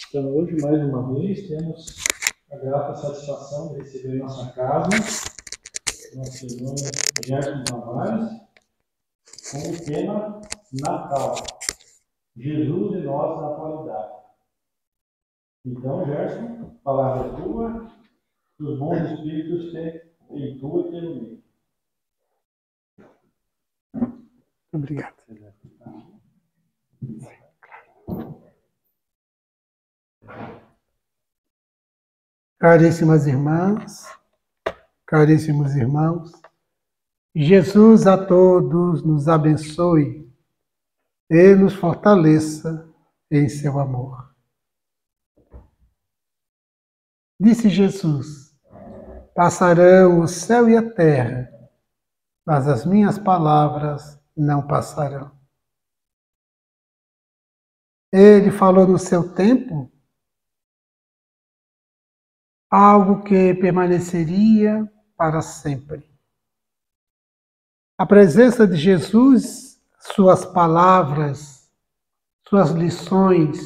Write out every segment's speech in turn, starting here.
Então, hoje, mais uma vez, temos a grata satisfação de receber em nossa casa nosso irmão Gerson Tavares com o tema Natal, Jesus e nós na atualidade. Então, Gerson, a palavra é tua, que os bons espíritos têm tu e têm o meio. Obrigado. Caríssimas irmãs, caríssimos irmãos, Jesus a todos nos abençoe e nos fortaleça em seu amor. Disse Jesus: passarão o céu e a terra, mas as minhas palavras não passarão. Ele falou no seu tempo algo que permaneceria para sempre. A presença de Jesus, suas palavras, suas lições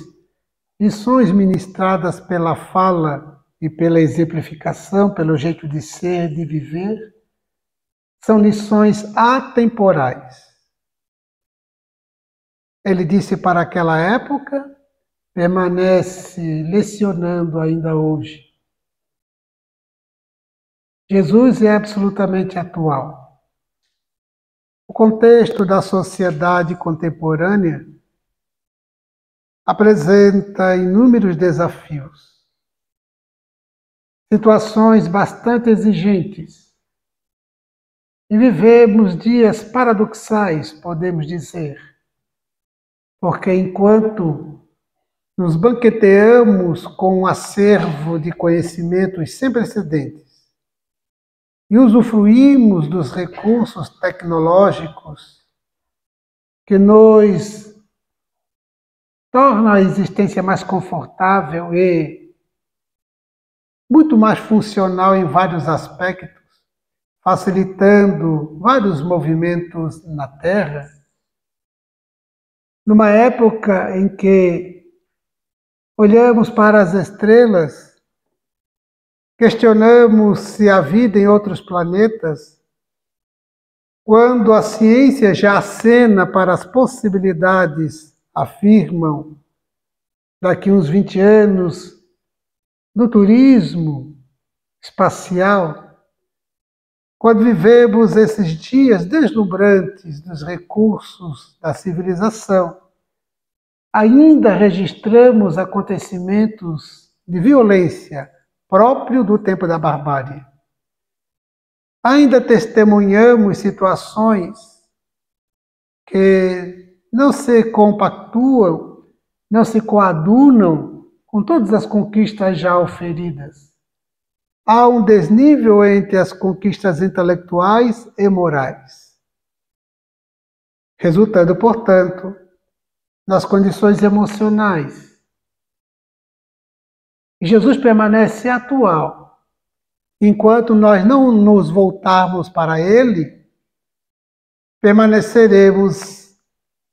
ministradas pela fala e pela exemplificação, pelo jeito de ser, de viver, são lições atemporais. Ele disse para aquela época, permanece lecionando ainda hoje. Jesus é absolutamente atual. O contexto da sociedade contemporânea apresenta inúmeros desafios, situações bastante exigentes, e vivemos dias paradoxais, podemos dizer, porque enquanto nos banqueteamos com um acervo de conhecimentos sem precedentes e usufruímos dos recursos tecnológicos que nos tornam a existência mais confortável e muito mais funcional em vários aspectos, facilitando vários movimentos na Terra, numa época em que olhamos para as estrelas, questionamos se há vida em outros planetas, quando a ciência já acena para as possibilidades, afirmam, daqui uns 20 anos, do turismo espacial, quando vivemos esses dias deslumbrantes dos recursos da civilização, ainda registramos acontecimentos de violência próprio do tempo da barbárie. Ainda testemunhamos situações que não se compactuam, não se coadunam com todas as conquistas já oferidas. Há um desnível entre as conquistas intelectuais e morais, resultando, portanto, nas condições emocionais. Jesus permanece atual. Enquanto nós não nos voltarmos para Ele, permaneceremos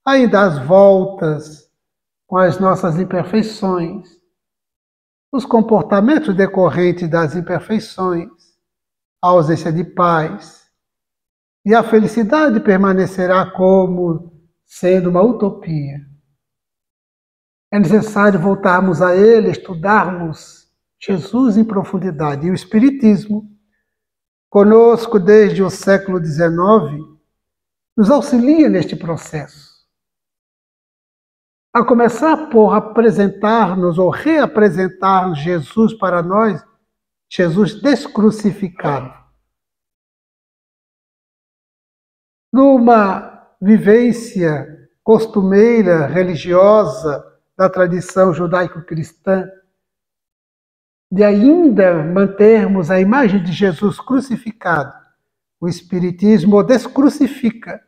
ainda às voltas com as nossas imperfeições, os comportamentos decorrentes das imperfeições, a ausência de paz, e a felicidade permanecerá como sendo uma utopia. É necessário voltarmos a Ele, estudarmos Jesus em profundidade. E o Espiritismo, conosco desde o século XIX, nos auxilia neste processo. A começar por apresentar-nos ou reapresentar Jesus para nós, Jesus descrucificado. Numa vivência costumeira, religiosa, da tradição judaico-cristã, de ainda mantermos a imagem de Jesus crucificado, o Espiritismo o descrucifica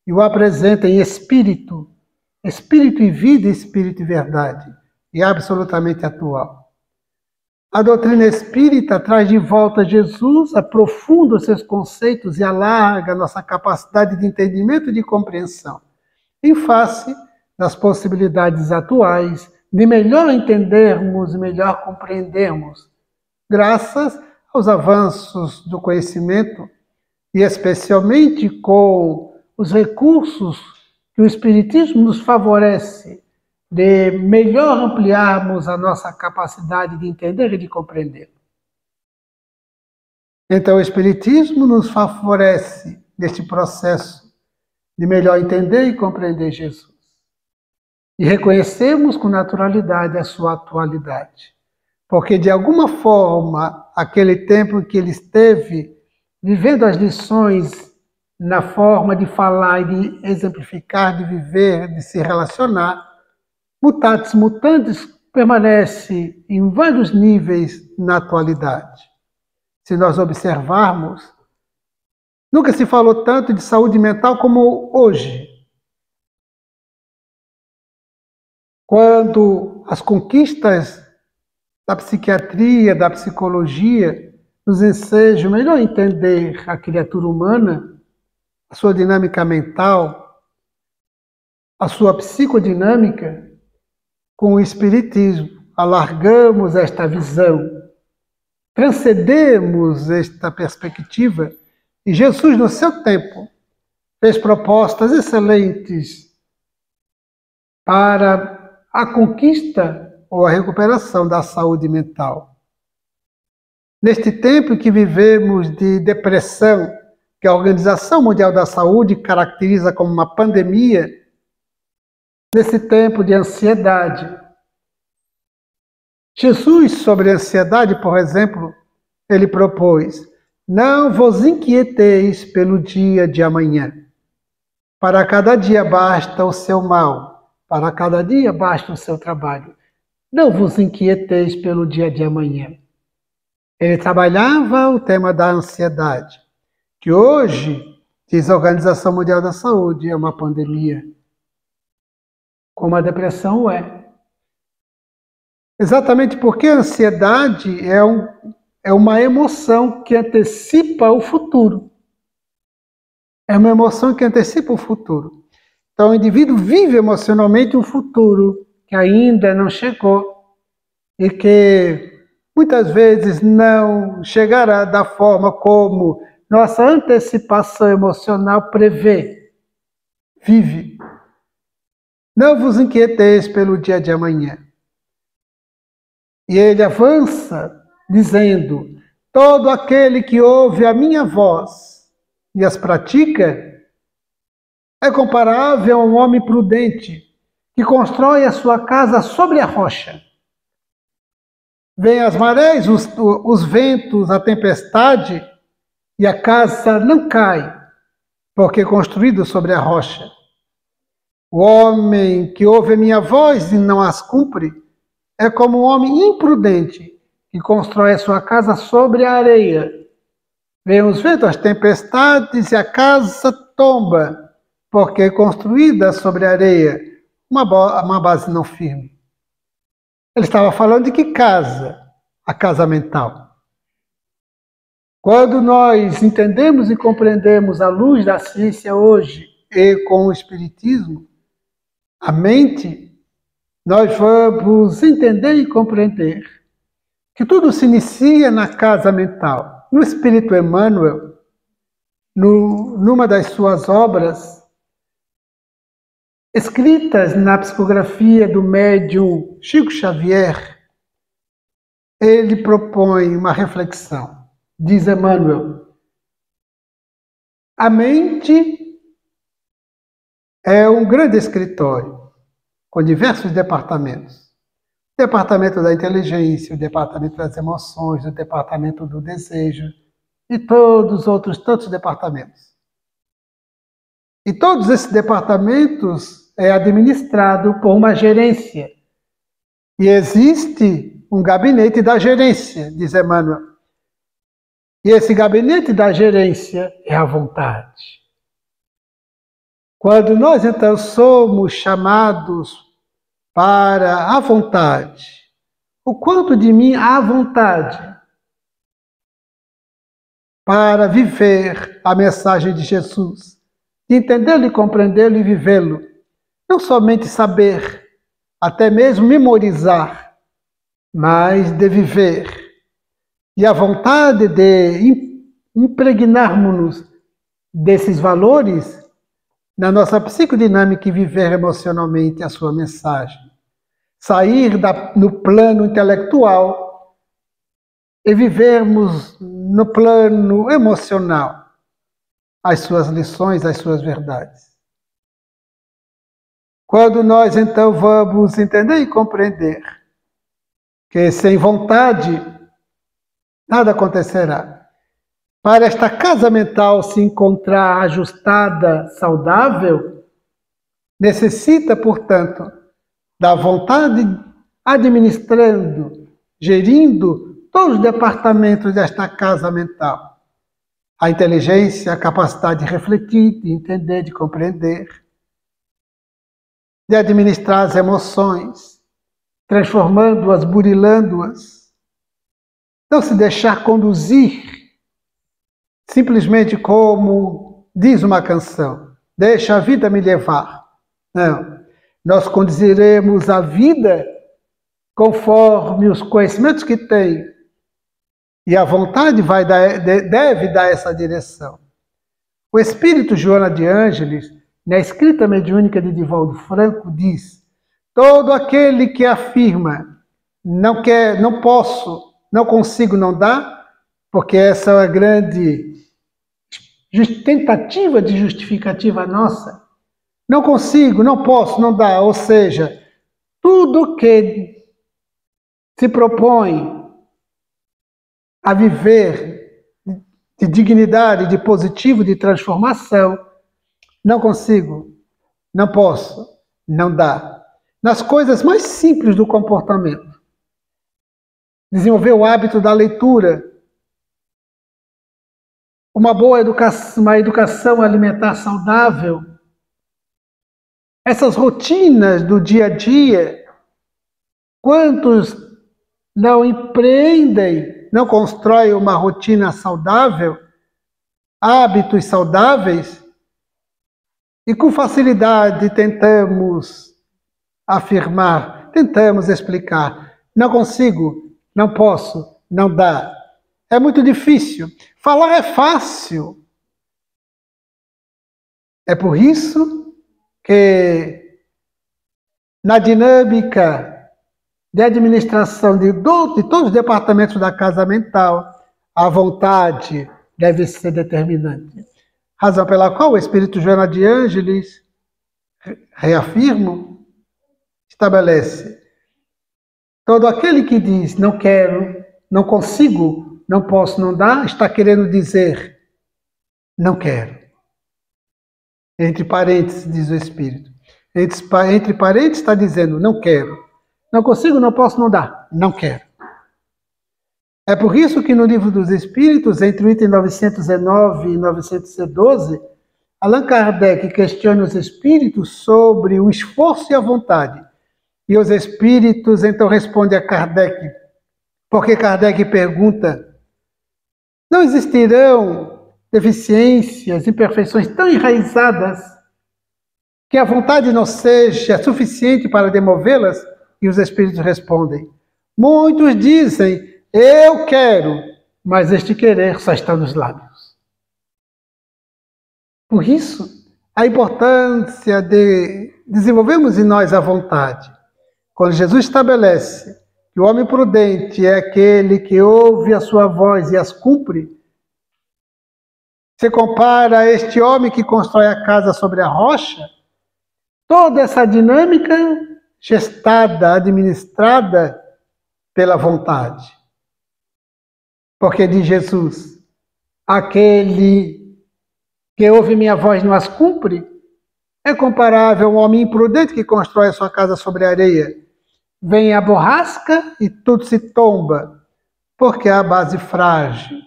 e o apresenta em espírito e vida, espírito e verdade, e absolutamente atual. A doutrina espírita traz de volta Jesus, aprofunda os seus conceitos e alarga nossa capacidade de entendimento e de compreensão, em face das possibilidades atuais de melhor entendermos e melhor compreendermos, graças aos avanços do conhecimento e especialmente com os recursos que o Espiritismo nos favorece de melhor ampliarmos a nossa capacidade de entender e de compreender. Então, o Espiritismo nos favorece neste processo de melhor entender e compreender Jesus. E reconhecemos com naturalidade a sua atualidade. Porque, de alguma forma, aquele tempo em que ele esteve vivendo as lições na forma de falar e de exemplificar, de viver, de se relacionar, mutatis mutandis permanece em vários níveis na atualidade. Se nós observarmos, nunca se falou tanto de saúde mental como hoje. Quando as conquistas da psiquiatria, da psicologia, nos ensejam melhor entender a criatura humana, a sua dinâmica mental, a sua psicodinâmica, com o Espiritismo, alargamos esta visão, transcendemos esta perspectiva e Jesus, no seu tempo, fez propostas excelentes para a conquista ou a recuperação da saúde mental. Neste tempo que vivemos de depressão, que a Organização Mundial da Saúde caracteriza como uma pandemia, nesse tempo de ansiedade. Jesus, sobre a ansiedade, por exemplo, ele propôs: não vos inquieteis pelo dia de amanhã. Para cada dia basta o seu mal, para cada dia basta o seu trabalho. Não vos inquieteis pelo dia de amanhã. Ele trabalhava o tema da ansiedade, que hoje, diz a Organização Mundial da Saúde, é uma pandemia, como a depressão é. Exatamente porque a ansiedade é uma emoção que antecipa o futuro. É uma emoção que antecipa o futuro. Então o indivíduo vive emocionalmente um futuro que ainda não chegou e que muitas vezes não chegará da forma como nossa antecipação emocional prevê. Vive. Não vos inquieteis pelo dia de amanhã. E ele avança dizendo: todo aquele que ouve a minha voz e as pratica é comparável a um homem prudente que constrói a sua casa sobre a rocha. Vêm as marés, os ventos, a tempestade, e a casa não cai, porque é construído sobre a rocha. O homem que ouve a minha voz e não as cumpre é como um homem imprudente que constrói a sua casa sobre a areia. Vêm os ventos, as tempestades e a casa tomba, porque é construída sobre a areia, uma base não firme. Ele estava falando de que casa? A casa mental. Quando nós entendemos e compreendemos à luz da ciência hoje e com o Espiritismo, a mente, nós vamos entender e compreender que tudo se inicia na casa mental. No Espírito Emmanuel, numa das suas obras, escritas na psicografia do médium Chico Xavier, ele propõe uma reflexão. Diz Emmanuel: a mente é um grande escritório, com diversos departamentos. O departamento da inteligência, o departamento das emoções, o departamento do desejo e todos os outros tantos departamentos. E todos esses departamentos é administrado por uma gerência. E existe um gabinete da gerência, diz Emmanuel. E esse gabinete da gerência é a vontade. Quando nós, então, somos chamados para a vontade, o quanto de mim há vontade para viver a mensagem de Jesus, de entendê-lo e compreendê-lo e vivê-lo. Não somente saber, até mesmo memorizar, mas de viver. E a vontade de impregnarmos-nos desses valores na nossa psicodinâmica e viver emocionalmente a sua mensagem. Sair no plano intelectual e vivermos no plano emocional as suas lições, as suas verdades. Quando nós então vamos entender e compreender que sem vontade nada acontecerá. Para esta casa mental se encontrar ajustada, saudável, necessita, portanto, da vontade administrando, gerindo todos os departamentos desta casa mental. A inteligência, a capacidade de refletir, de entender, de compreender, de administrar as emoções, transformando-as, burilando-as. Não se deixar conduzir simplesmente como diz uma canção, deixa a vida me levar. Não, nós conduziremos a vida conforme os conhecimentos que tem, e a vontade deve dar essa direção. O espírito Joana de Ângeles, na escrita mediúnica de Divaldo Franco, diz: todo aquele que afirma não quer, não posso, não consigo, não dá, porque essa é uma grande tentativa de justificativa nossa. Não consigo, não posso, não dá. Ou seja, tudo que se propõe a viver de dignidade, de positivo, de transformação, não consigo, não posso, não dá. Nas coisas mais simples do comportamento. Desenvolver o hábito da leitura, uma boa educação, uma educação alimentar saudável, essas rotinas do dia a dia, quantos não empreendem, não constroem uma rotina saudável, hábitos saudáveis, e com facilidade tentamos afirmar, tentamos explicar, não consigo, não posso, não dá. É muito difícil. Falar é fácil. É por isso que na dinâmica de administração de todos os departamentos da casa mental, a vontade deve ser determinante. Razão pela qual o espírito Joana de Ângeles, reafirmo, estabelece: todo aquele que diz não quero, não consigo, não posso, não dá, está querendo dizer não quero. Entre parênteses, diz o Espírito. Entre parênteses está dizendo não quero. Não consigo, não posso, não dá. Não quero. É por isso que no Livro dos Espíritos, entre o item 909 e 912, Allan Kardec questiona os espíritos sobre o esforço e a vontade. E os espíritos então respondem a Kardec, porque Kardec pergunta: não existirão deficiências, imperfeições tão enraizadas que a vontade não seja suficiente para demovê-las? E os espíritos respondem: muitos dizem, eu quero, mas este querer só está nos lábios. Por isso, a importância de desenvolvermos em nós a vontade. Quando Jesus estabelece que o homem prudente é aquele que ouve a sua voz e as cumpre, se compara a este homem que constrói a casa sobre a rocha, toda essa dinâmica gestada, administrada pela vontade. Porque diz Jesus, aquele que ouve minha voz e não as cumpre, é comparável a um homem imprudente que constrói a sua casa sobre a areia. Vem a borrasca e tudo se tomba, porque há a base frágil.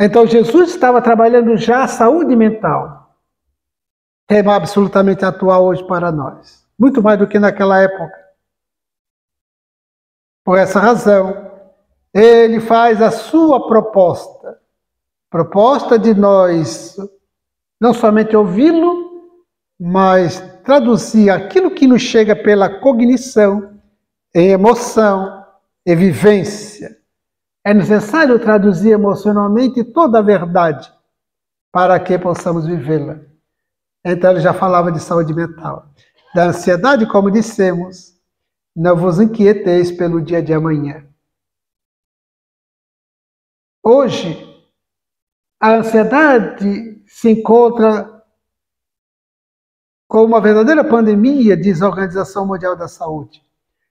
Então Jesus estava trabalhando já a saúde mental, tema absolutamente atual hoje para nós, muito mais do que naquela época. Por essa razão, ele faz a sua proposta de nós não somente ouvi-lo, mas traduzir aquilo que nos chega pela cognição, em emoção e vivência. É necessário traduzir emocionalmente toda a verdade para que possamos vivê-la. Então ele já falava de saúde mental. Da ansiedade, como dissemos, não vos inquieteis pelo dia de amanhã. Hoje, a ansiedade se encontra com uma verdadeira pandemia, diz a Organização Mundial da Saúde.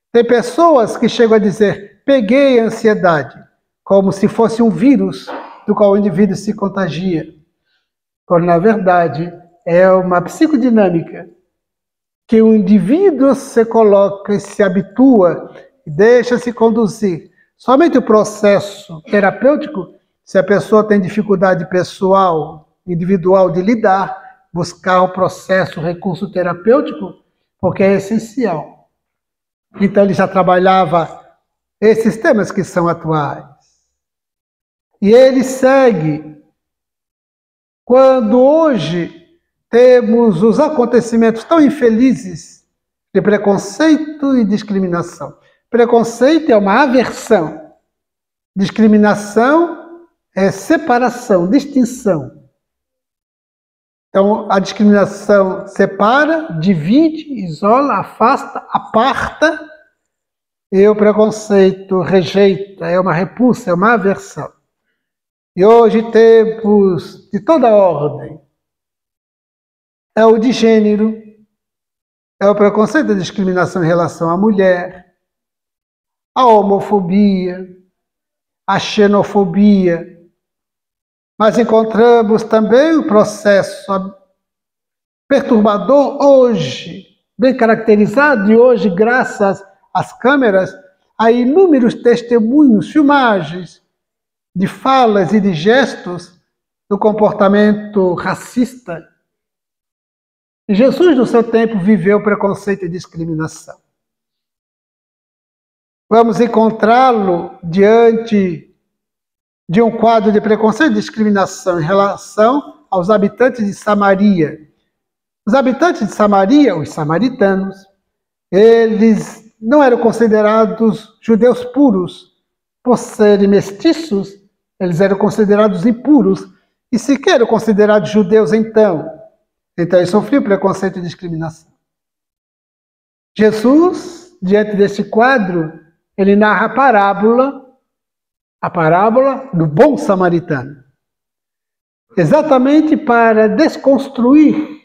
Tem pessoas que chegam a dizer, peguei a ansiedade, como se fosse um vírus do qual o indivíduo se contagia. Quando, na verdade, é uma psicodinâmica que o indivíduo se coloca e se habitua e deixa-se conduzir. Somente o processo terapêutico, se a pessoa tem dificuldade pessoal, individual de lidar, buscar o processo, o recurso terapêutico, porque é essencial. Então ele já trabalhava esses temas que são atuais. E ele segue. Quando hoje temos os acontecimentos tão infelizes de preconceito e discriminação. Preconceito é uma aversão. Discriminação é separação, distinção. Então, a discriminação separa, divide, isola, afasta, aparta. E o preconceito rejeita, é uma repulsa, é uma aversão. E hoje temos de toda ordem. É o de gênero, é o preconceito e discriminação em relação à mulher, a homofobia, a xenofobia. Mas encontramos também o processo perturbador hoje, bem caracterizado, e hoje, graças às câmeras, há inúmeros testemunhos, filmagens de falas e de gestos do comportamento racista. Jesus, no seu tempo, viveu preconceito e discriminação. Vamos encontrá-lo diante de um quadro de preconceito e discriminação em relação aos habitantes de Samaria. Os habitantes de Samaria, os samaritanos, eles não eram considerados judeus puros. Por serem mestiços, eles eram considerados impuros e sequer eram considerados judeus então. Então, ele sofreu preconceito e discriminação. Jesus, diante desse quadro, ele narra a parábola do bom samaritano. Exatamente para desconstruir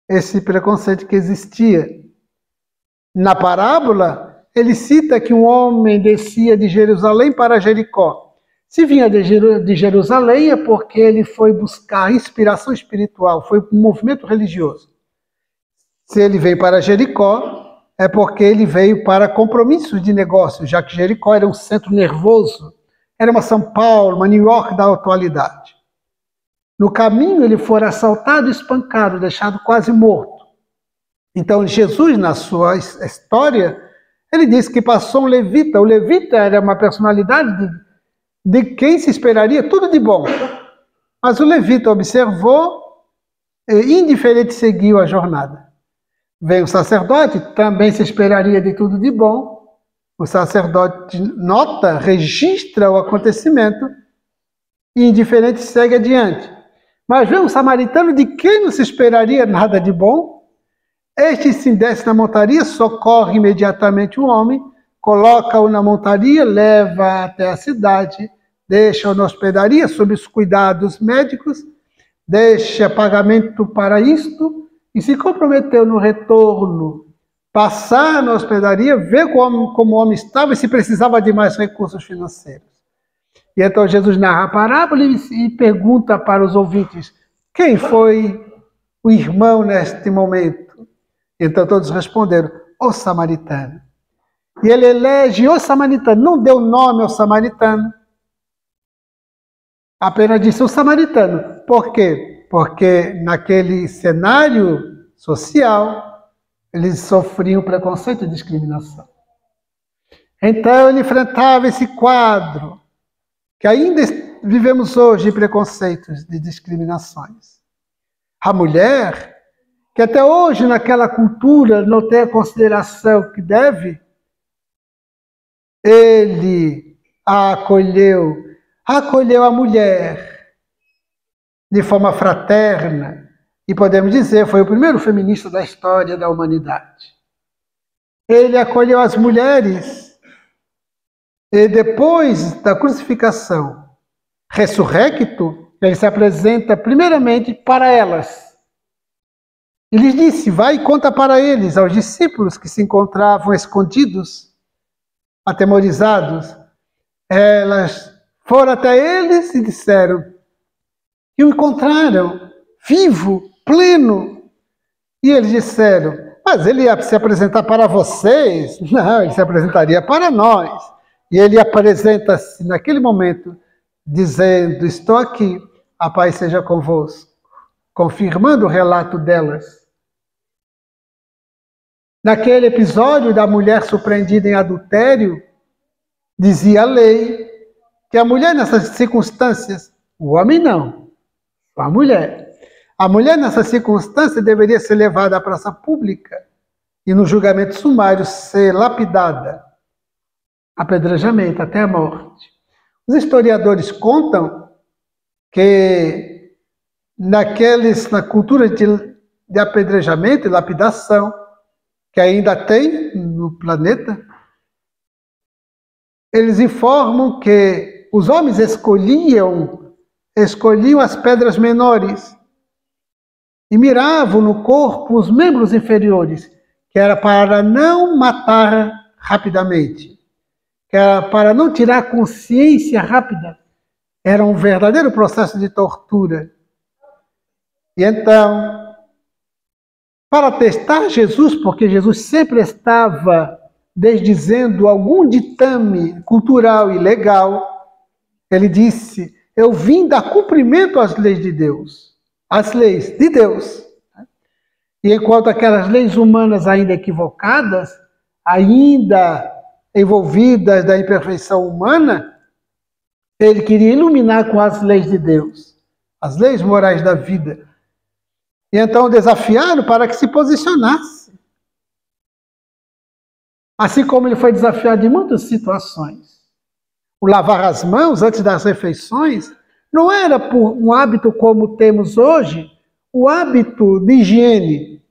esse preconceito que existia. Na parábola, ele cita que um homem descia de Jerusalém para Jericó. Se vinha de Jerusalém é porque ele foi buscar inspiração espiritual, foi um movimento religioso. Se ele veio para Jericó, é porque ele veio para compromissos de negócio, já que Jericó era um centro nervoso, era uma São Paulo, uma New York da atualidade. No caminho ele foi assaltado e espancado, deixado quase morto. Então Jesus, na sua história, ele diz que passou um levita. O levita era uma personalidade de quem se esperaria tudo de bom. Mas o levita observou e indiferente seguiu a jornada. Vem o sacerdote, também se esperaria de tudo de bom. O sacerdote nota, registra o acontecimento e indiferente segue adiante. Mas vem um samaritano de quem não se esperaria nada de bom. Este se desce na montaria, socorre imediatamente o homem, coloca-o na montaria, leva até a cidade, deixa-o na hospedaria sob os cuidados médicos, deixa pagamento para isto e se comprometeu no retorno, passar na hospedaria, ver como o homem estava e se precisava de mais recursos financeiros. E então Jesus narra a parábola e pergunta para os ouvintes, quem foi o irmão neste momento? Então todos responderam, o samaritano. E ele elege o samaritano, não deu nome ao samaritano, apenas disse o samaritano. Por quê? Porque naquele cenário social, eles sofriam preconceito e discriminação. Então ele enfrentava esse quadro, que ainda vivemos hoje, de preconceitos, de discriminações. A mulher, que até hoje naquela cultura não tem a consideração que deve, ele a acolheu a mulher de forma fraterna, e podemos dizer, foi o primeiro feminista da história da humanidade. Ele acolheu as mulheres, e depois da crucificação, ressurrecto, ele se apresenta primeiramente para elas. E lhes disse, vai e conta para eles, aos discípulos que se encontravam escondidos, atemorizados. Elas foram até eles e disseram que o encontraram vivo, pleno. E eles disseram, mas ele ia se apresentar para vocês? Não, ele se apresentaria para nós. E ele apresenta-se naquele momento, dizendo, estou aqui, a paz seja convosco, confirmando o relato delas. Naquele episódio da mulher surpreendida em adultério, dizia a lei que a mulher nessas circunstâncias, o homem não, a mulher nessas circunstâncias deveria ser levada à praça pública e no julgamento sumário ser lapidada, apedrejamento até a morte. Os historiadores contam que na cultura de apedrejamento e lapidação, que ainda tem no planeta, eles informam que os homens escolhiam as pedras menores e miravam no corpo os membros inferiores, que era para não matar rapidamente, que era para não tirar consciência rápida. Era um verdadeiro processo de tortura. E então, para testar Jesus, porque Jesus sempre estava desdizendo algum ditame cultural e legal, ele disse, eu vim dar cumprimento às leis de Deus, às leis de Deus. E enquanto aquelas leis humanas ainda equivocadas, ainda envolvidas da imperfeição humana, ele queria iluminar com as leis de Deus, as leis morais da vida. E então desafiaram para que se posicionasse. Assim como ele foi desafiado em muitas situações. O lavar as mãos antes das refeições não era por um hábito como temos hoje, o hábito de higiene.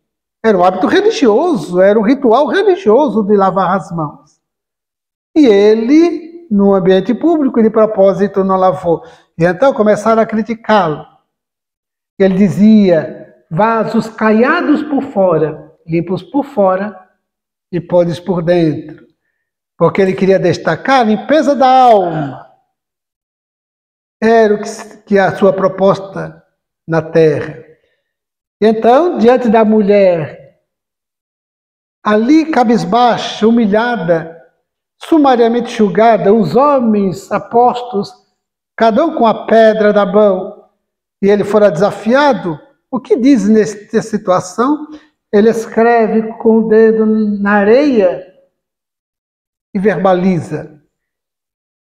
Era um hábito religioso, era um ritual religioso de lavar as mãos. E ele, no ambiente público, de propósito, não lavou. E então começaram a criticá-lo. Ele dizia, vasos caiados por fora, limpos por fora, e podres por dentro, porque ele queria destacar a limpeza da alma. Era o que a sua proposta na terra. E então, diante da mulher, ali cabisbaixa, humilhada, sumariamente julgada, os homens apostos, cada um com a pedra da mão, e ele fora desafiado, o que diz nessa situação? Ele escreve com o dedo na areia e verbaliza.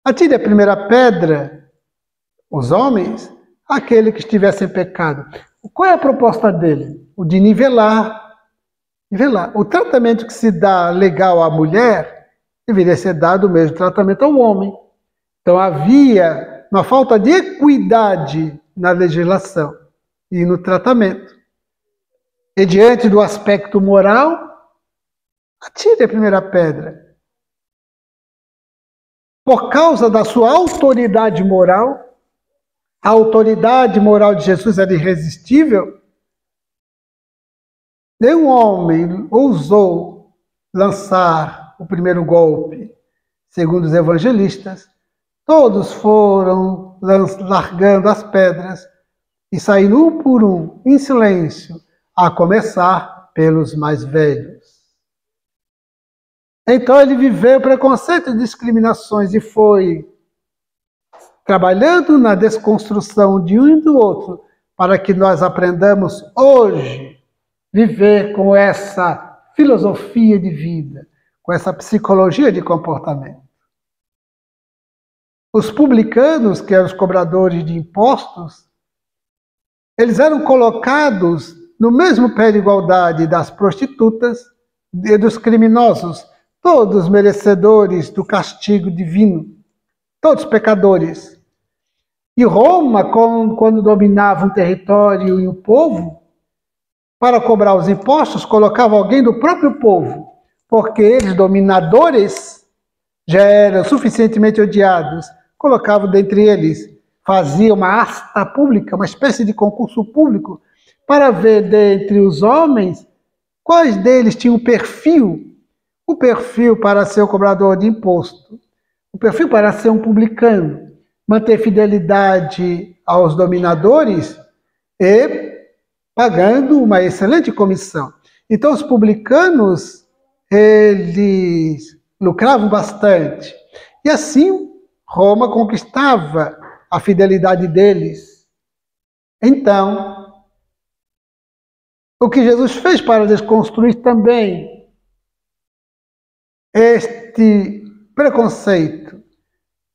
Atire a primeira pedra, os homens, aquele que estivesse em pecado. Qual é a proposta dele? O de nivelar. O tratamento que se dá legal à mulher deveria ser dado o mesmo tratamento ao homem. Então havia uma falta de equidade na legislação e no tratamento. E diante do aspecto moral, atire a primeira pedra. Por causa da sua autoridade moral, a autoridade moral de Jesus era irresistível, nenhum homem ousou lançar o primeiro golpe, segundo os evangelistas. Todos foram largando as pedras e saindo um por um, em silêncio, a começar pelos mais velhos. Então ele viveu preconceito e discriminações e foi trabalhando na desconstrução de um e do outro para que nós aprendamos hoje viver com essa filosofia de vida, com essa psicologia de comportamento. Os publicanos, que eram os cobradores de impostos, eles eram colocados no mesmo pé de igualdade das prostitutas e dos criminosos, todos merecedores do castigo divino, todos pecadores. E Roma, quando dominava um território e um povo, para cobrar os impostos, colocava alguém do próprio povo, porque eles, dominadores, já eram suficientemente odiados, colocavam dentre eles, faziam uma asta pública, uma espécie de concurso público, para ver dentre os homens quais deles tinham o perfil para ser o cobrador de imposto, o perfil para ser um publicano, manter fidelidade aos dominadores e pagando uma excelente comissão. Então os publicanos, eles lucravam bastante. E assim Roma conquistava a fidelidade deles. Então, o que Jesus fez para desconstruir também este preconceito,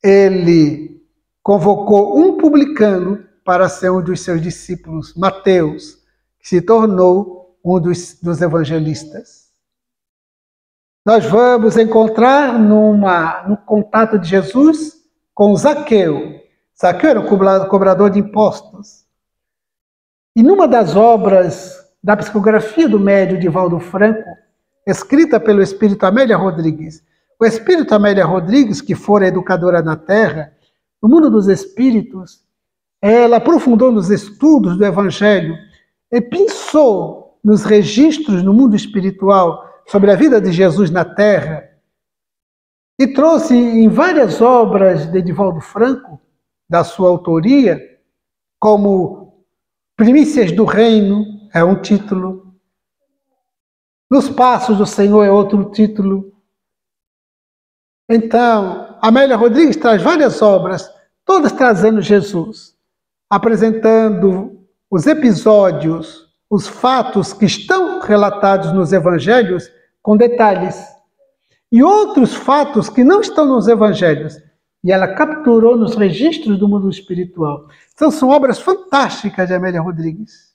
ele convocou um publicano para ser um dos seus discípulos, Mateus, que se tornou um dos evangelistas. Nós vamos encontrar no contato de Jesus com Zaqueu. Zaqueu era um cobrador de impostos. E numa das obras da psicografia do médium Divaldo Franco, escrita pelo espírito Amélia Rodrigues, o espírito Amélia Rodrigues, que fora educadora na Terra, no mundo dos espíritos, ela aprofundou nos estudos do Evangelho e pensou nos registros no mundo espiritual sobre a vida de Jesus na Terra e trouxe em várias obras de Divaldo Franco, da sua autoria, como Primícias do Reino, é um título, Nos Passos do Senhor é outro título. Então, Amélia Rodrigues traz várias obras, todas trazendo Jesus, apresentando os episódios, os fatos que estão relatados nos evangelhos com detalhes. E outros fatos que não estão nos evangelhos, e ela capturou nos registros do mundo espiritual. Então são obras fantásticas de Amélia Rodrigues.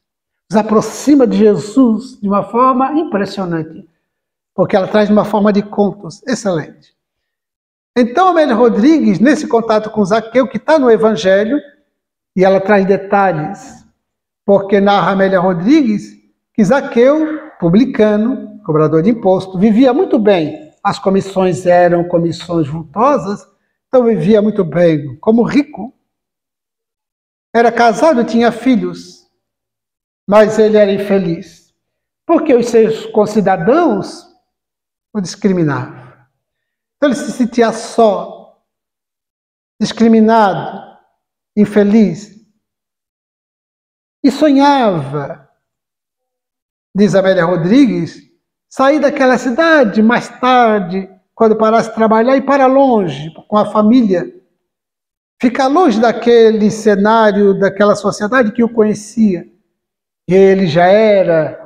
Nos aproxima de Jesus de uma forma impressionante, porque ela traz uma forma de contos excelente. Então Amélia Rodrigues, nesse contato com Zaqueu, que está no evangelho, e ela traz detalhes, porque narra Amélia Rodrigues que Zaqueu, publicano, cobrador de imposto, vivia muito bem. As comissões eram comissões vultosas, então vivia muito bem, como rico. Era casado, tinha filhos, mas ele era infeliz, porque os seus concidadãos o discriminavam. Então ele se sentia só, discriminado, infeliz. E sonhava, diz Amélia Rodrigues, sair daquela cidade mais tarde, quando parasse de trabalhar, e para longe, com a família. Ficar longe daquele cenário, daquela sociedade que o conhecia. E ele já era,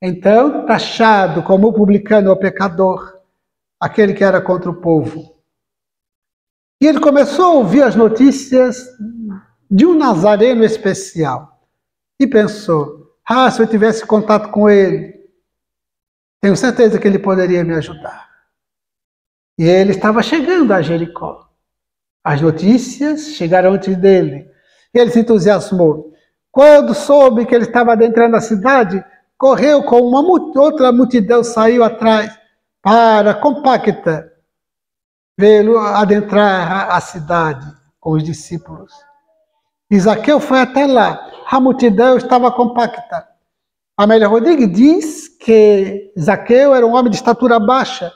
então, taxado como o publicano ou pecador, aquele que era contra o povo. E ele começou a ouvir as notícias de um nazareno especial. E pensou, se eu tivesse contato com ele, tenho certeza que ele poderia me ajudar. E ele estava chegando a Jericó. As notícias chegaram antes dele. E ele se entusiasmou. Quando soube que ele estava adentrando a cidade, correu com outra multidão, saiu atrás para compacta vê-lo adentrar a cidade com os discípulos. E Zaqueu foi até lá. A multidão estava compacta. Amélia Rodrigues diz que Zaqueu era um homem de estatura baixa,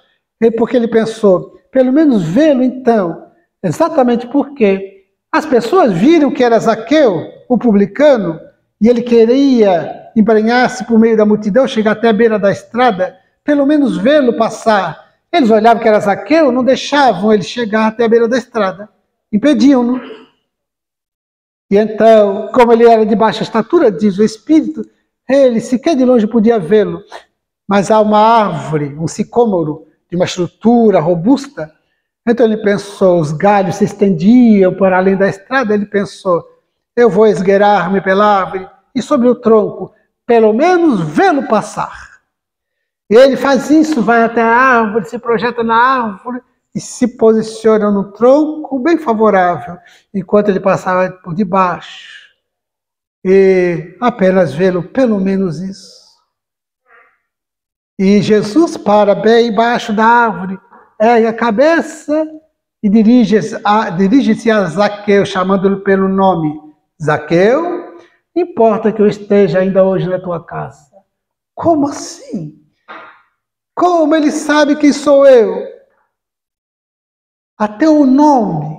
porque ele pensou, pelo menos vê-lo então, exatamente porque as pessoas viram que era Zaqueu, o publicano, e ele queria embrenhar-se por meio da multidão, chegar até a beira da estrada, pelo menos vê-lo passar. Eles olhavam que era Zaqueu, não deixavam ele chegar até a beira da estrada, impediam-no. E então, como ele era de baixa estatura, diz o Espírito, ele sequer de longe podia vê-lo. Mas há uma árvore, um sicômoro, de uma estrutura robusta. Então ele pensou, os galhos se estendiam por além da estrada, ele pensou, eu vou esgueirar-me pela árvore e sobre o tronco, pelo menos vê-lo passar. E ele faz isso, vai até a árvore, se projeta na árvore e se posiciona no tronco bem favorável, enquanto ele passava por debaixo. E apenas vê-lo, pelo menos isso. E Jesus para bem embaixo da árvore, ergue a cabeça e dirige-se a Zaqueu, chamando-lhe pelo nome. Zaqueu, importa que eu esteja ainda hoje na tua casa. Como assim? Como ele sabe quem sou eu? Até o nome.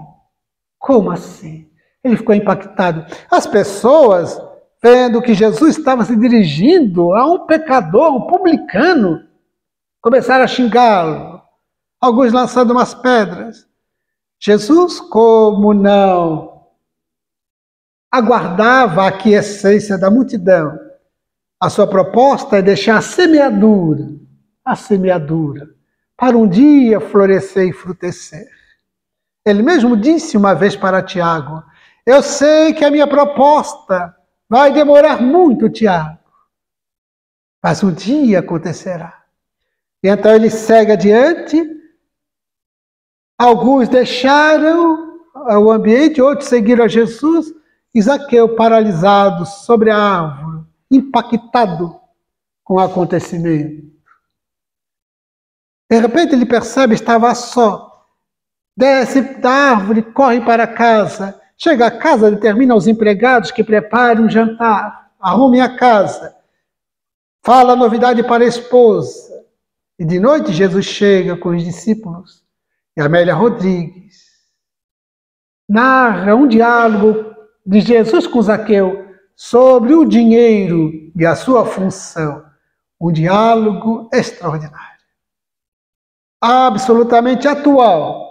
Como assim? Ele ficou impactado. As pessoas, vendo que Jesus estava se dirigindo a um pecador, um publicano, começaram a xingá-lo. Alguns lançando umas pedras. Jesus, como não aguardava a aquiescência da multidão, a sua proposta é deixar a semeadura, para um dia florescer e frutecer. Ele mesmo disse uma vez para Tiago, eu sei que a minha proposta vai demorar muito, Tiago, mas um dia acontecerá. E então ele segue adiante. Alguns deixaram o ambiente, outros seguiram a Jesus. E Zaqueu, paralisado sobre a árvore, impactado com o acontecimento. De repente ele percebe que estava só. Desce da árvore, corre para casa. Chega a casa, determina aos empregados que preparem um jantar, arrumem a casa. Fala a novidade para a esposa. E de noite Jesus chega com os discípulos. E Amélia Rodrigues narra um diálogo de Jesus com Zaqueu sobre o dinheiro e a sua função. Um diálogo extraordinário. Absolutamente atual.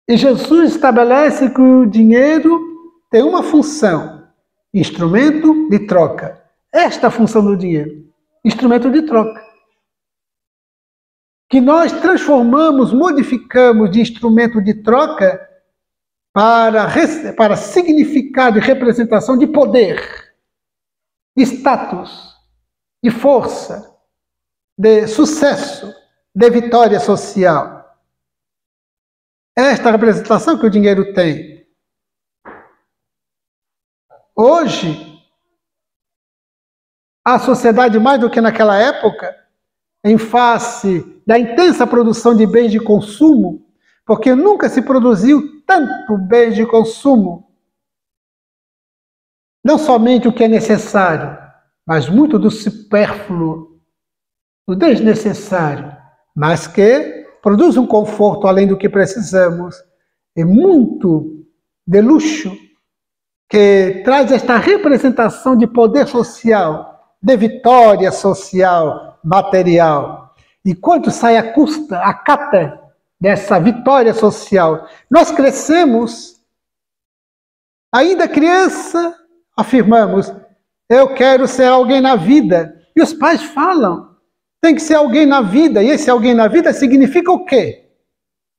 E Jesus estabelece que o dinheiro tem uma função, instrumento de troca. Esta é a função do dinheiro, instrumento de troca. Que nós transformamos, modificamos de instrumento de troca para significado e representação de poder, de status, de força, de sucesso, de vitória social. Esta representação que o dinheiro tem. Hoje, a sociedade, mais do que naquela época, em face da intensa produção de bens de consumo, porque nunca se produziu tanto bens de consumo. Não somente o que é necessário, mas muito do supérfluo, do desnecessário, mas que produz um conforto além do que precisamos, e muito de luxo, que traz esta representação de poder social, de vitória social, material. E quanto sai a custa, a cata dessa vitória social? Nós crescemos, ainda criança, afirmamos, eu quero ser alguém na vida. E os pais falam, tem que ser alguém na vida. E esse alguém na vida significa o quê?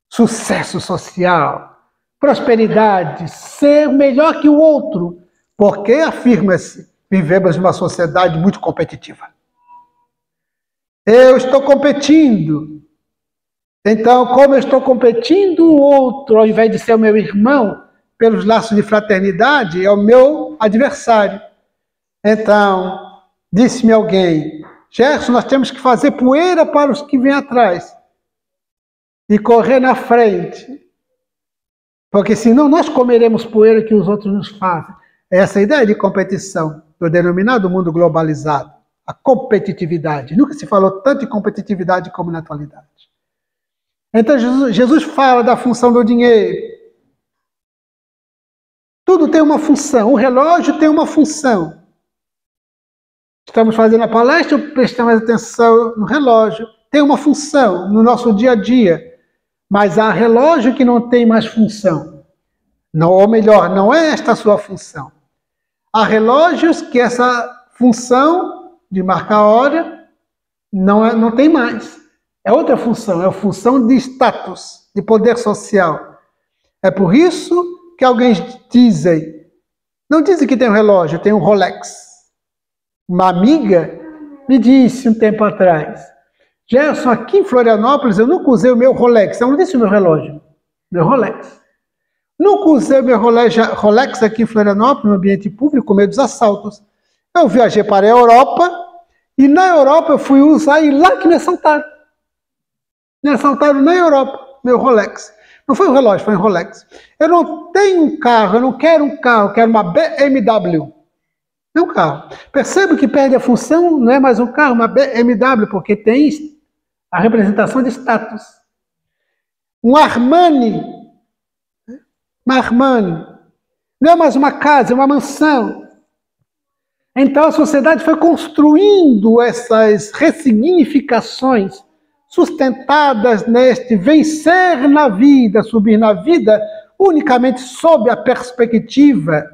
Sucesso social, prosperidade, ser melhor que o outro. Porque, afirma-se, vivemos numa sociedade muito competitiva. Eu estou competindo. Então, como eu estou competindo, o outro, ao invés de ser o meu irmão, pelos laços de fraternidade, é o meu adversário. Então, disse-me alguém, Gerson, nós temos que fazer poeira para os que vêm atrás e correr na frente, porque senão nós comeremos poeira que os outros nos fazem. Essa é a ideia de competição, do denominado mundo globalizado, a competitividade. Nunca se falou tanto em competitividade como na atualidade. Então Jesus fala da função do dinheiro. Tudo tem uma função, o relógio tem uma função. Estamos fazendo a palestra, prestamos atenção no relógio. Tem uma função no nosso dia a dia. Mas há relógio que não tem mais função. Não, ou melhor, não é esta a sua função. Há relógios que essa função de marcar a hora não tem mais. É outra função, é a função de status, de poder social. É por isso que alguém dizem, não dizem que tem um relógio, tem um Rolex. Uma amiga me disse um tempo atrás, Gerson, aqui em Florianópolis eu nunca usei o meu Rolex, eu não disse o meu relógio, meu Rolex. Nunca usei o meu Rolex aqui em Florianópolis, no ambiente público, com medo dos assaltos. Eu viajei para a Europa, e na Europa eu fui usar e lá que me assaltaram. Me assaltaram na Europa, meu Rolex. Não foi um relógio, foi um Rolex. Eu não tenho um carro, eu não quero um carro, eu quero uma BMW. Não um carro. Percebo que perde a função, não é mais um carro, uma BMW, porque tem a representação de status. Um Armani. Uma Armani. Não é mais uma casa, é uma mansão. Então a sociedade foi construindo essas ressignificações sustentadas neste vencer na vida, subir na vida, unicamente sob a perspectiva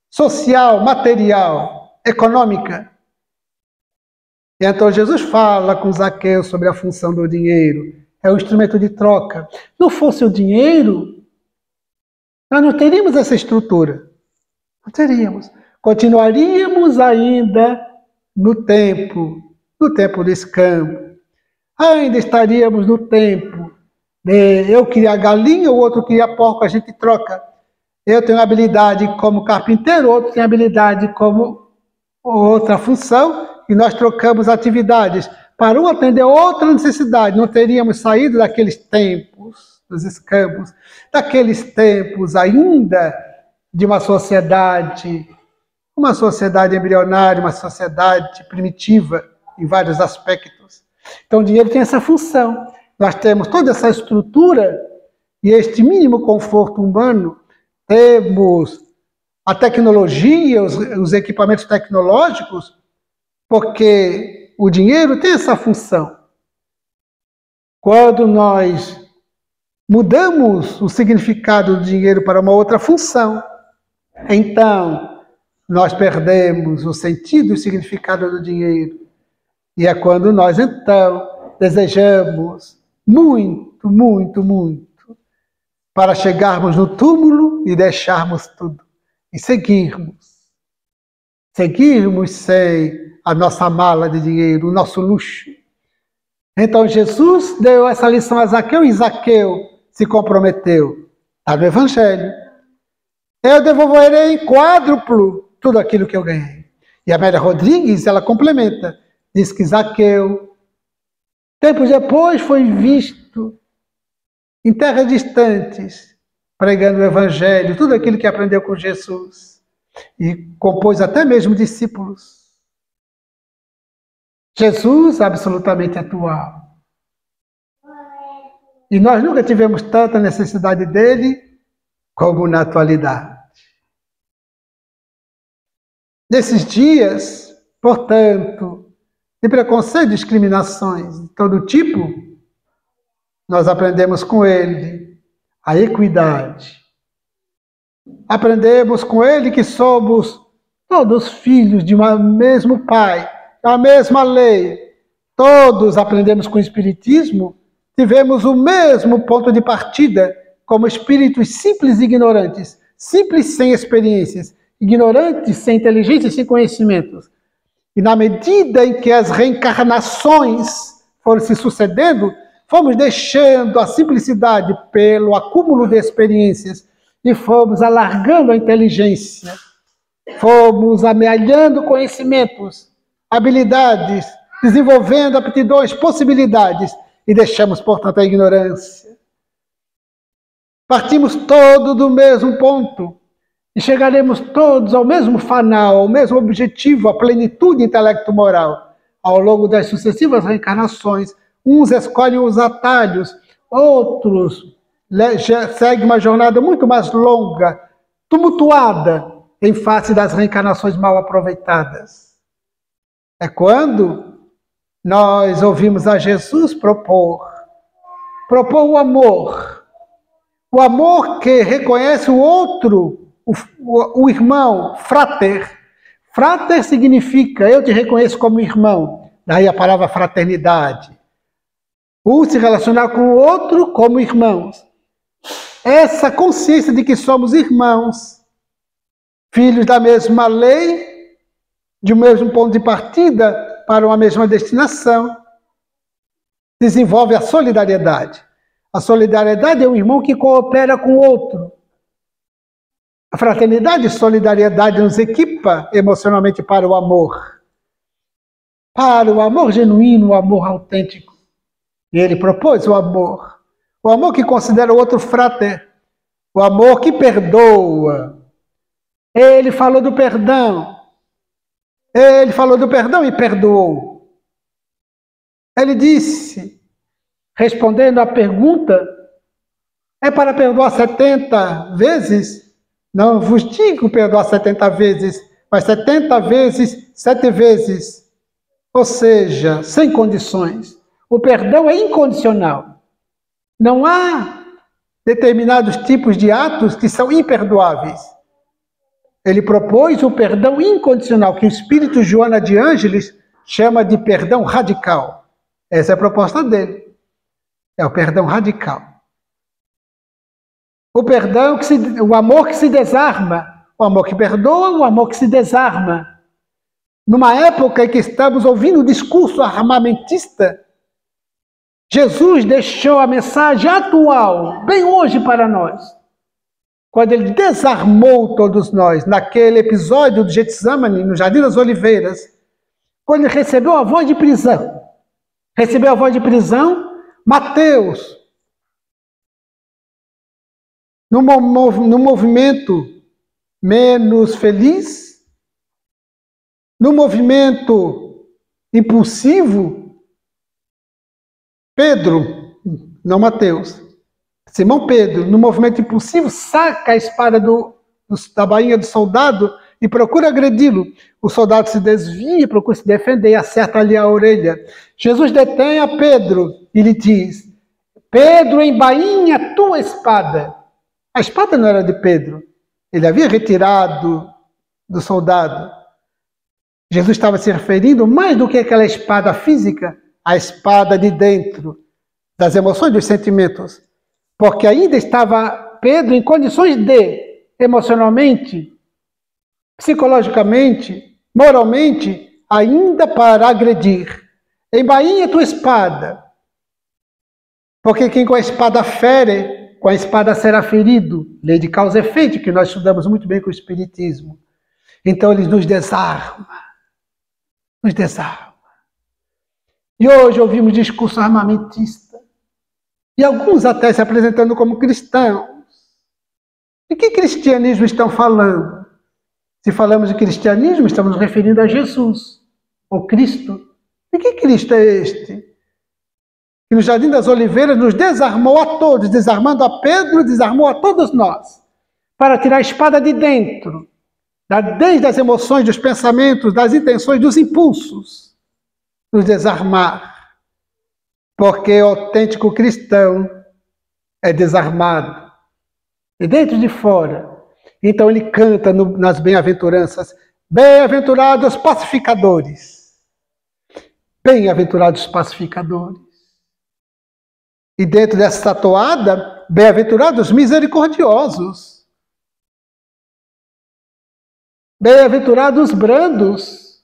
social, material, econômica. E então Jesus fala com Zaqueu sobre a função do dinheiro. É um instrumento de troca. Não fosse o dinheiro, nós não teríamos essa estrutura. Não teríamos. Continuaríamos ainda no tempo do escambo. Ainda estaríamos no tempo de eu queria galinha, o outro queria porco, a gente troca. Eu tenho habilidade como carpinteiro, o outro tem habilidade como outra função, e nós trocamos atividades para um atender outra necessidade. Não teríamos saído daqueles tempos, dos escambos, daqueles tempos ainda de uma sociedade embrionária, uma sociedade primitiva em vários aspectos. Então o dinheiro tem essa função. Nós temos toda essa estrutura e este mínimo conforto humano, temos a tecnologia, os equipamentos tecnológicos, porque o dinheiro tem essa função. Quando nós mudamos o significado do dinheiro para uma outra função, então nós perdemos o sentido e o significado do dinheiro. E é quando nós, então, desejamos muito, muito, muito, para chegarmos no túmulo e deixarmos tudo. E seguirmos sem a nossa mala de dinheiro, o nosso luxo. Então Jesus deu essa lição a Zaqueu e Zaqueu se comprometeu. Está no Evangelho. Eu devolverei em quádruplo tudo aquilo que eu ganhei. E a Amélia Rodrigues, ela complementa. Diz que Zaqueu, tempos depois, foi visto em terras distantes, pregando o Evangelho, tudo aquilo que aprendeu com Jesus. E compôs até mesmo discípulos. Jesus absolutamente atual. E nós nunca tivemos tanta necessidade dele como na atualidade. Nesses dias, portanto, de preconceito e discriminações de todo tipo, nós aprendemos com ele a equidade. Aprendemos com ele que somos todos filhos de um mesmo pai, a mesma lei. Todos aprendemos com o Espiritismo, tivemos o mesmo ponto de partida como espíritos simples e ignorantes, simples sem experiências, ignorantes sem inteligência e sem conhecimentos. E na medida em que as reencarnações foram se sucedendo, fomos deixando a simplicidade pelo acúmulo de experiências e fomos alargando a inteligência, fomos amealhando conhecimentos, habilidades, desenvolvendo aptidões, possibilidades e deixamos, portanto, a ignorância. Partimos todos do mesmo ponto. E chegaremos todos ao mesmo fanal, ao mesmo objetivo, à plenitude intelecto-moral. Ao longo das sucessivas reencarnações, uns escolhem os atalhos, outros seguem uma jornada muito mais longa, tumultuada, em face das reencarnações mal aproveitadas. É quando nós ouvimos a Jesus propor o amor que reconhece o outro, o irmão, frater. Frater significa eu te reconheço como irmão. Daí a palavra fraternidade. Um se relacionar com o outro como irmãos. Essa consciência de que somos irmãos, filhos da mesma lei, de um mesmo ponto de partida para uma mesma destinação, desenvolve a solidariedade. A solidariedade é um irmão que coopera com o outro. A fraternidade e solidariedade nos equipa emocionalmente para o amor. Para o amor genuíno, o amor autêntico. E ele propôs o amor. O amor que considera o outro frater. O amor que perdoa. Ele falou do perdão. Ele falou do perdão e perdoou. Ele disse, respondendo à pergunta, é para perdoar 70 vezes? Não vos digo perdoar 70 vezes, mas 70 vezes, 7 vezes. Ou seja, sem condições. O perdão é incondicional. Não há determinados tipos de atos que são imperdoáveis. Ele propôs o perdão incondicional, que o espírito Joana de Ângeles chama de perdão radical. Essa é a proposta dele. É o perdão radical. O perdão, o amor que se desarma, o amor que perdoa, o amor que se desarma. Numa época em que estamos ouvindo o discurso armamentista, Jesus deixou a mensagem atual, bem hoje para nós, quando ele desarmou todos nós, naquele episódio do Getsemane, no Jardim das Oliveiras, quando ele recebeu a voz de prisão. Recebeu a voz de prisão, Mateus, no movimento menos feliz, no movimento impulsivo, Pedro, não Mateus, Simão Pedro, no movimento impulsivo, saca a espada da bainha do soldado e procura agredi-lo. O soldado se desvia, procura se defender e acerta ali a orelha. Jesus detém a Pedro e lhe diz, Pedro, embainha tua espada. A espada não era de Pedro. Ele havia retirado do soldado. Jesus estava se referindo mais do que aquela espada física, a espada de dentro, das emoções, dos sentimentos. Porque ainda estava Pedro em condições de, emocionalmente, psicologicamente, moralmente, ainda para agredir. Embainha tua espada. Porque quem com a espada fere, com a espada será ferido. Lei de causa e efeito, que nós estudamos muito bem com o Espiritismo. Então ele nos desarma. Nos desarma. E hoje ouvimos discurso armamentista. E alguns até se apresentando como cristãos. De que cristianismo estão falando? Se falamos de cristianismo, estamos nos referindo a Jesus, ou Cristo. De que Cristo é este? Que no Jardim das Oliveiras nos desarmou a todos, desarmando a Pedro, desarmou a todos nós, para tirar a espada de dentro, desde as emoções, dos pensamentos, das intenções, dos impulsos, nos desarmar. Porque o autêntico cristão é desarmado, de dentro e de fora. Então ele canta nas bem-aventuranças, bem-aventurados pacificadores. Bem-aventurados pacificadores. E dentro dessa toada, bem-aventurados misericordiosos. Bem-aventurados brandos.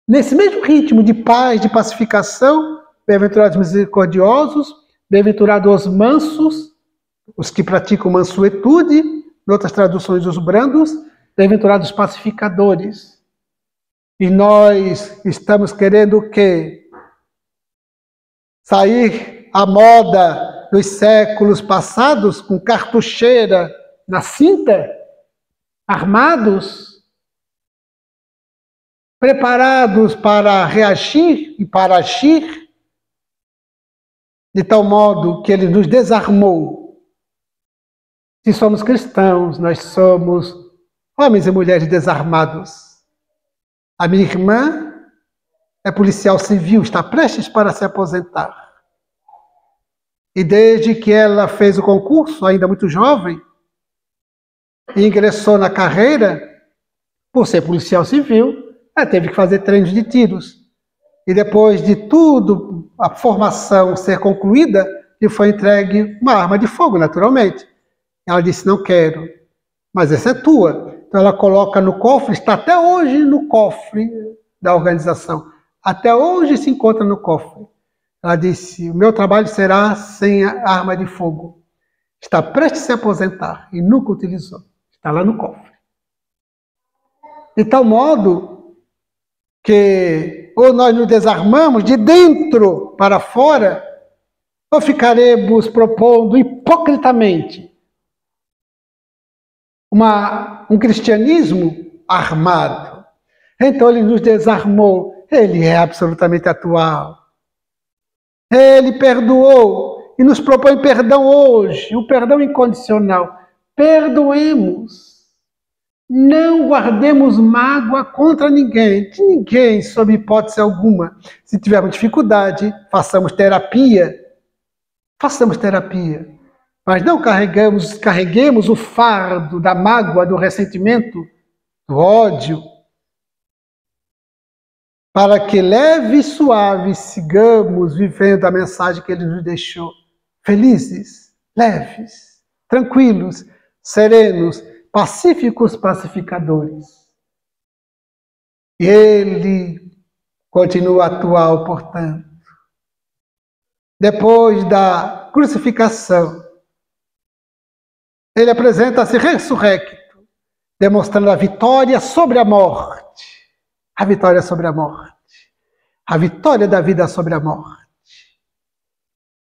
Nesse mesmo ritmo de paz, de pacificação, bem-aventurados misericordiosos, bem-aventurados os mansos, os que praticam mansuetude, em outras traduções os brandos, bem-aventurados pacificadores. E nós estamos querendo o quê? Sair à moda dos séculos passados, com cartucheira na cinta, armados, preparados para reagir e para agir, de tal modo que ele nos desarmou. Se somos cristãos, nós somos homens e mulheres desarmados. A minha irmã é policial civil, está prestes para se aposentar. E desde que ela fez o concurso, ainda muito jovem, e ingressou na carreira, por ser policial civil, ela teve que fazer treinos de tiros. e depois de tudo, a formação ser concluída, lhe foi entregue uma arma de fogo, naturalmente. Ela disse, não quero, mas essa é tua. Então ela coloca no cofre, está até hoje no cofre da organização. Até hoje se encontra no cofre. Ela disse, o meu trabalho será sem a arma de fogo. Está prestes a se aposentar e nunca utilizou. Está lá no cofre. De tal modo que ou nós nos desarmamos de dentro para fora, ou ficaremos propondo hipocritamente um cristianismo armado. Então ele nos desarmou. Ele é absolutamente atual. Ele perdoou e nos propõe perdão hoje, o perdão incondicional. Perdoemos. Não guardemos mágoa contra ninguém, de ninguém, sob hipótese alguma. Se tivermos dificuldade, façamos terapia. Façamos terapia. Mas não carreguemos o fardo da mágoa, do ressentimento, do ódio, para que leve e suave sigamos vivendo a mensagem que ele nos deixou. Felizes, leves, tranquilos, serenos, pacíficos, pacificadores. E ele continua atual, portanto. Depois da crucificação, ele apresenta-se ressurrecto, demonstrando a vitória sobre a morte. A vitória sobre a morte. A vitória da vida sobre a morte.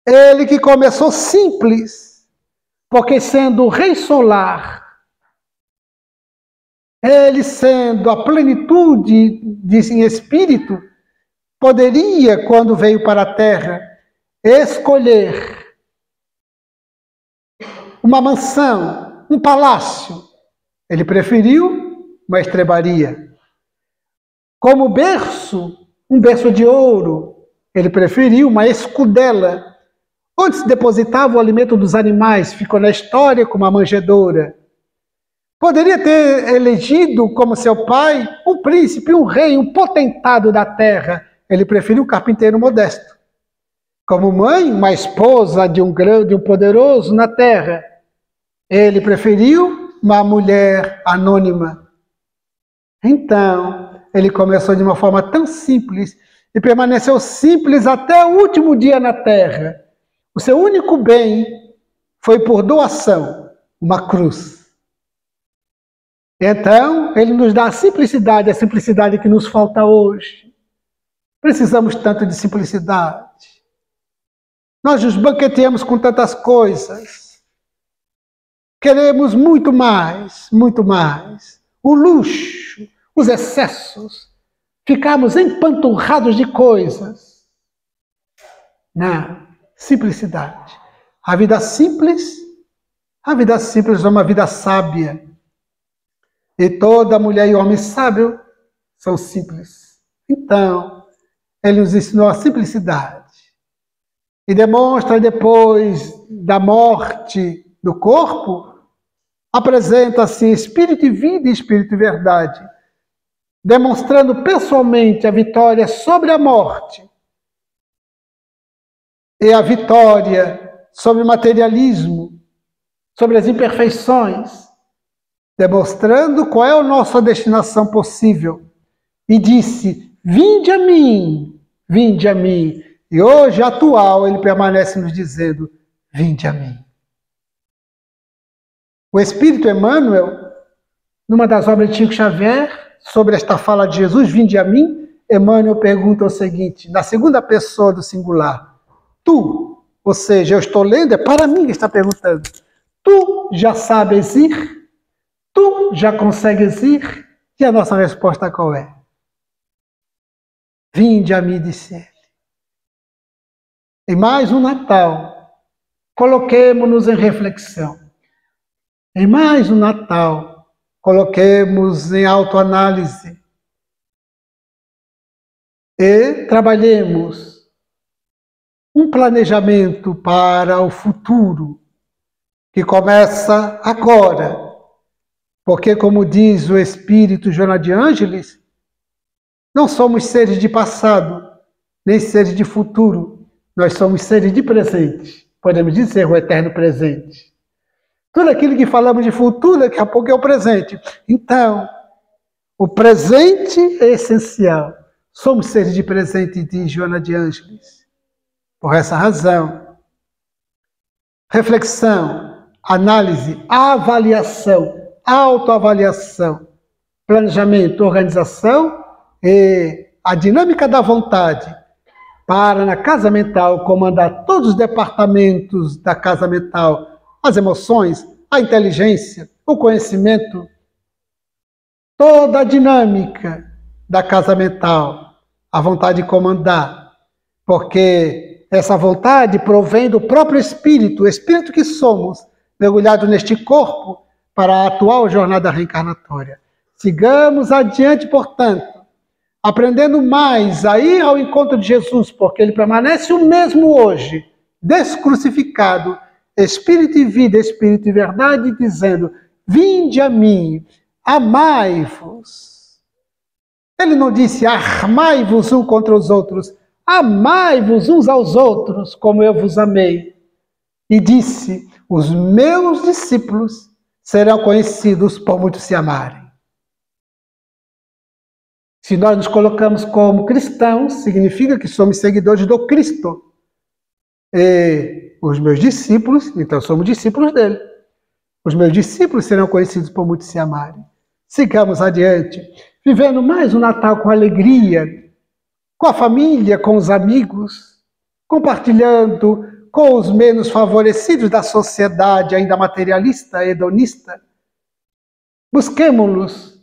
Ele que começou simples, porque sendo o Rei Solar, ele sendo a plenitude em espírito, poderia, quando veio para a Terra, escolher uma mansão, um palácio. Ele preferiu uma estrebaria. Como berço, um berço de ouro, ele preferiu uma escudela, onde se depositava o alimento dos animais, ficou na história como uma manjedoura. Poderia ter elegido como seu pai um príncipe, um rei, um potentado da terra. Ele preferiu um carpinteiro modesto. Como mãe, uma esposa de um poderoso na terra. Ele preferiu uma mulher anônima. Então, ele começou de uma forma tão simples e permaneceu simples até o último dia na terra. O seu único bem foi por doação, uma cruz. Então, ele nos dá a simplicidade que nos falta hoje. Precisamos tanto de simplicidade. Nós nos banqueteamos com tantas coisas. Queremos muito mais, muito mais. O luxo, os excessos. Ficamos empanturrados de coisas. Não, simplicidade. A vida simples é uma vida sábia. E toda mulher e homem sábio são simples. Então, ele nos ensinou a simplicidade. E demonstra depois da morte do corpo, apresenta-se espírito e vida e espírito e verdade, demonstrando pessoalmente a vitória sobre a morte e a vitória sobre o materialismo, sobre as imperfeições, demonstrando qual é a nossa destinação possível. E disse, vinde a mim, vinde a mim. E hoje, atual, ele permanece nos dizendo, vinde a mim. O Espírito Emmanuel, numa das obras de Chico Xavier, sobre esta fala de Jesus, vinde a mim, Emmanuel pergunta o seguinte, na segunda pessoa do singular, tu, ou seja, eu estou lendo, é para mim que está perguntando, tu já sabes ir? Tu já consegues ir? E a nossa resposta qual é? Vinde a mim, disse ele. Em mais um Natal, coloquemo-nos em reflexão. Em mais um Natal, coloquemos em autoanálise. E trabalhemos um planejamento para o futuro, que começa agora. Porque, como diz o Espírito Joana de Ângeles, não somos seres de passado, nem seres de futuro. Nós somos seres de presente. Podemos dizer o eterno presente. Tudo aquilo que falamos de futuro, daqui a pouco é o presente. Então, o presente é essencial. Somos seres de presente, diz Joana de Ângeles. Por essa razão, reflexão, análise, avaliação, autoavaliação, planejamento, organização e a dinâmica da vontade para, na casa mental, comandar todos os departamentos da casa mental, as emoções, a inteligência, o conhecimento, toda a dinâmica da casa mental, a vontade de comandar, porque essa vontade provém do próprio Espírito, o Espírito que somos, mergulhado neste corpo para a atual jornada reencarnatória. Sigamos adiante, portanto, aprendendo mais a ir ao encontro de Jesus, porque ele permanece o mesmo hoje, descrucificado, Espírito e vida, Espírito e verdade, dizendo, vinde a mim, amai-vos. Ele não disse, armai-vos um contra os outros, amai-vos uns aos outros, como eu vos amei. E disse, os meus discípulos serão conhecidos por muitos se amarem. Se nós nos colocamos como cristãos, significa que somos seguidores do Cristo. E os meus discípulos, então somos discípulos dele. Os meus discípulos serão conhecidos por muitos se amarem. Sigamos adiante, vivendo mais um Natal com alegria, com a família, com os amigos, compartilhando com os menos favorecidos da sociedade ainda materialista, hedonista. Busquemo-los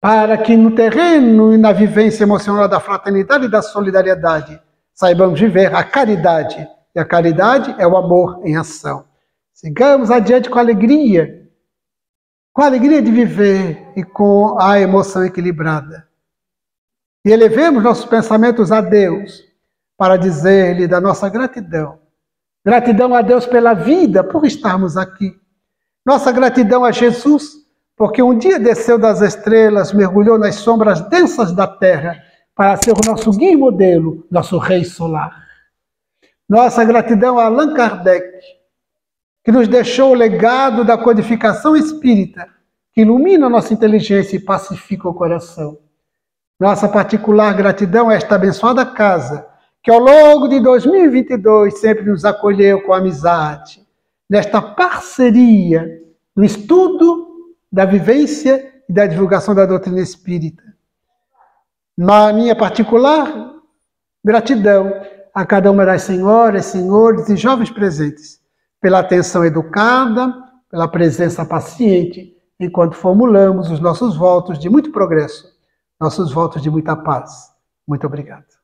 para que no terreno e na vivência emocional da fraternidade e da solidariedade saibamos viver a caridade. E a caridade é o amor em ação. Sigamos adiante com alegria de viver e com a emoção equilibrada. E elevemos nossos pensamentos a Deus para dizer-lhe da nossa gratidão. Gratidão a Deus pela vida, por estarmos aqui. Nossa gratidão a Jesus, porque um dia desceu das estrelas, mergulhou nas sombras densas da terra para ser o nosso guia e modelo, nosso rei solar. Nossa gratidão a Allan Kardec, que nos deixou o legado da codificação espírita, que ilumina a nossa inteligência e pacifica o coração. Nossa particular gratidão a esta abençoada casa, que ao longo de 2022 sempre nos acolheu com amizade, nesta parceria no estudo da vivência e da divulgação da doutrina espírita. Na minha particular gratidão a cada uma das senhoras, senhores e jovens presentes, pela atenção educada, pela presença paciente, enquanto formulamos os nossos votos de muito progresso, nossos votos de muita paz. Muito obrigado.